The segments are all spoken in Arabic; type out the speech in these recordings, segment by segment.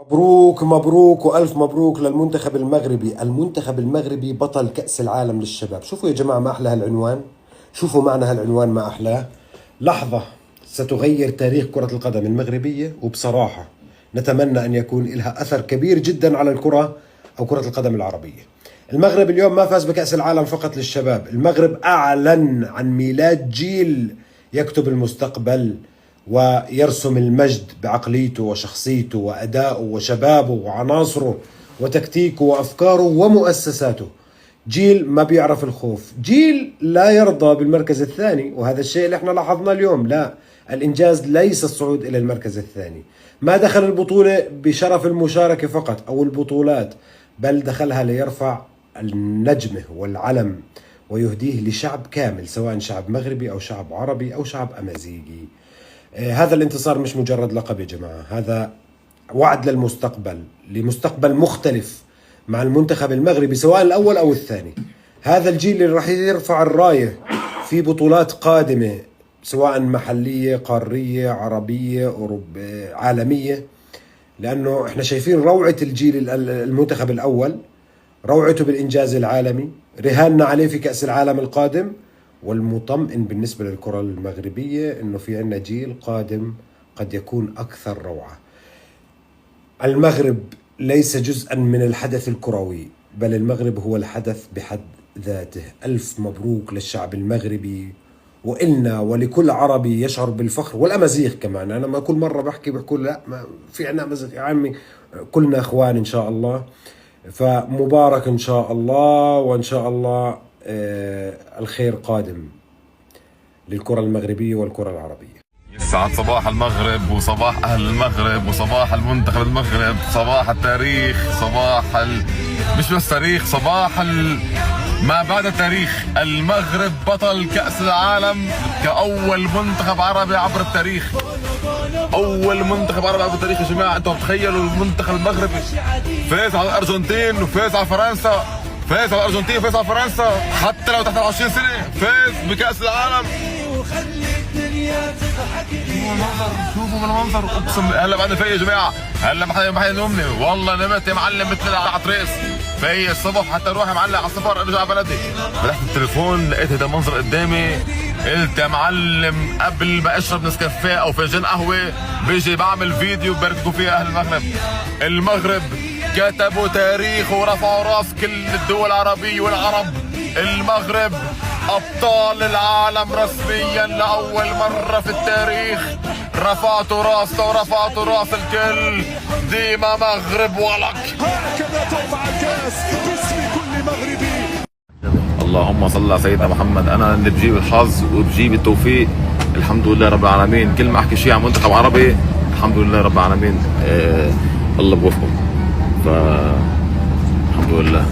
مبروك مبروك وألف مبروك للمنتخب المغربي. المنتخب المغربي بطل كأس العالم للشباب. شوفوا يا جماعة ما أحلى هالعنوان، شوفوا معنى هالعنوان ما أحلاه. لحظة ستغير تاريخ كرة القدم المغربية، وبصراحة نتمنى أن يكون لها أثر كبير جدا على الكرة أو كرة القدم العربية. المغرب اليوم ما فاز بكأس العالم فقط للشباب، المغرب أعلن عن ميلاد جيل يكتب المستقبل ويرسم المجد بعقليته وشخصيته وأدائه وشبابه وعناصره وتكتيكه وأفكاره ومؤسساته. جيل ما بيعرف الخوف، جيل لا يرضى بالمركز الثاني، وهذا الشيء اللي احنا لاحظناه اليوم. لا، الإنجاز ليس الصعود إلى المركز الثاني. ما دخل البطولة بشرف المشاركة فقط أو البطولات، بل دخلها ليرفع النجمة والعلم ويهديه لشعب كامل، سواء شعب مغربي أو شعب عربي أو شعب أمازيغي. هذا الانتصار مش مجرد لقب يا جماعة، هذا وعد للمستقبل، لمستقبل مختلف مع المنتخب المغربي سواء الأول أو الثاني. هذا الجيل اللي راح يرفع الراية في بطولات قادمة سواء محلية قارية عربية عالمية، لأنه احنا شايفين روعة الجيل المنتخب الأول، روعته بالإنجاز العالمي، رهاننا عليه في كأس العالم القادم. والمطمئن بالنسبة للكرة المغربية إنه في عنا جيل قادم قد يكون أكثر روعة. المغرب ليس جزءا من الحدث الكروي، بل المغرب هو الحدث بحد ذاته. ألف مبروك للشعب المغربي وإلنا ولكل عربي يشعر بالفخر، والأمازيغ كمان. أنا ما كل مرة بحكوا لا ما في عنا أمازيغ يا عمي، كلنا إخوان إن شاء الله. فمبارك إن شاء الله، وإن شاء الله الخير قادم للكرة المغربية والكرة العربية. يسعد صباح المغرب وصباح أهل المغرب وصباح المنتخب المغرب، صباح التاريخ، مش بس تاريخ، ما بعد التاريخ. المغرب بطل كأس العالم كأول منتخب عربي عبر التاريخ. أول منتخب عربي عبر التاريخ يا جماعة. أنتم تخيلوا المنتخب المغربي فاز على الأرجنتين وفاز على فرنسا، فاز على الأرجنتين وفاز على فرنسا، حتى لو تحت 20 سنة فاز بكأس العالم. شوفوا بالمنظر، اقسم هلا بعد فايق يا جماعه، هلا ما حدا ينومني، والله نمت يا معلم مثل على العطريس. فايق الصبح حتى اروح يا معلم على السفر ارجع بلدي. فتحت التليفون لقيت هذا المنظر قدامي، قلت يا معلم قبل ما اشرب نسكافيه او فنجان قهوه بيجي بعمل فيديو بباركوا فيه اهل المغرب. المغرب كتبوا تاريخ ورفعوا راس كل الدول العربيه والعرب. المغرب أبطال العالم رسميا لأول مرة في التاريخ. رفعتوا راسنا ورفعتوا راس الكل. ديما مغرب ولك. هكذا ترفع الكاس باسم كل مغربي. اللهم صل على سيدنا محمد. أنا اللي بجيب الحظ وبجيب التوفيق الحمد لله رب العالمين. كل ما أحكي شيء عن منتخب عربي الحمد لله رب العالمين الله بوفقهم. فالحمد لله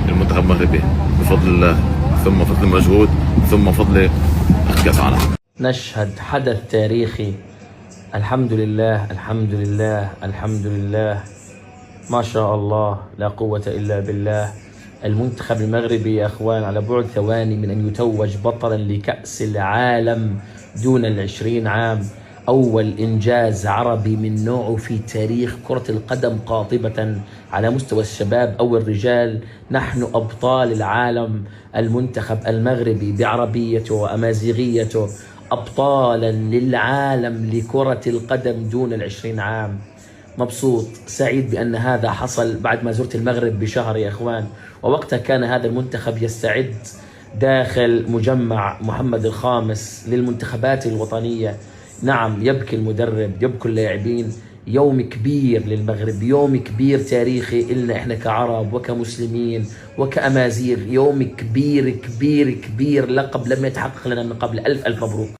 المنتخب المغربي بفضل الله، ثم فضل المجهود، ثم فضل كأس العالم. نشهد حدث تاريخي. الحمد لله الحمد لله الحمد لله، ما شاء الله لا قوة إلا بالله. المنتخب المغربي يا أخوان على بعد ثواني من أن يتوج بطلا لكأس العالم دون 20 عام. أول إنجاز عربي من نوعه في تاريخ كرة القدم قاطبة على مستوى الشباب أو الرجال. نحن أبطال العالم. المنتخب المغربي بعربيته وأمازيغيته أبطالا للعالم لكرة القدم دون 20 عام. مبسوط سعيد بأن هذا حصل بعد ما زرت المغرب بشهر يا أخوان، ووقتها كان هذا المنتخب يستعد داخل مجمع محمد الخامس للمنتخبات الوطنية. نعم، يبكي المدرب، يبكي اللاعبين. يوم كبير للمغرب، يوم كبير تاريخي إلنا إحنا كعرب وكمسلمين وكأمازيغ. يوم كبير كبير كبير، لقب لم يتحقق لنا من قبل. ألف مبروك.